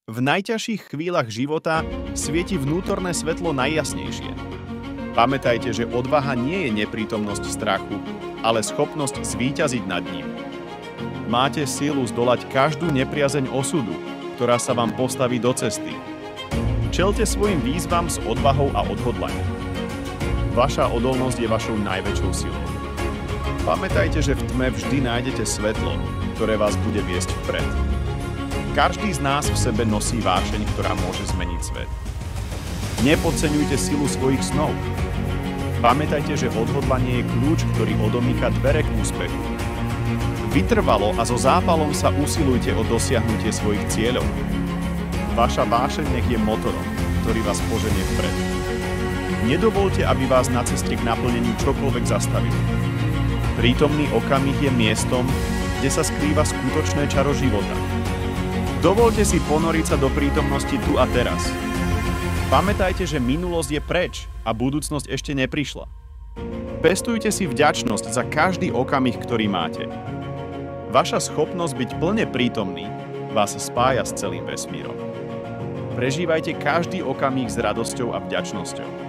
V najťažších chvíľach života svieti vnútorné svetlo najjasnejšie. Pamätajte, že odvaha nie je neprítomnosť strachu, ale schopnosť zvíťaziť nad ním. Máte silu zdolať každú nepriazeň osudu, ktorá sa vám postaví do cesty. Čelte svojim výzvam s odvahou a odhodlaním. Vaša odolnosť je vašou najväčšou silou. Pamätajte, že v tme vždy nájdete svetlo, ktoré vás bude viesť vpred. Každý z nás v sebe nosí vášeň, ktorá môže zmeniť svet. Nepodceňujte silu svojich snov. Pamätajte, že odhodlanie je kľúč, ktorý odomýka dvere k úspechu. Vytrvalo a so zápalom sa usilujte o dosiahnutie svojich cieľov. Vaša vášeň nech je motorom, ktorý vás poženie vpred. Nedovolte, aby vás na ceste k naplneniu čokoľvek zastavilo. Prítomný okamih je miestom, kde sa skrýva skutočné čaro života. Dovolte si ponoriť sa do prítomnosti tu a teraz. Pamätajte, že minulosť je preč a budúcnosť ešte neprišla. Pestujte si vďačnosť za každý okamih, ktorý máte. Vaša schopnosť byť plne prítomný vás spája s celým vesmírom. Prežívajte každý okamih s radosťou a vďačnosťou.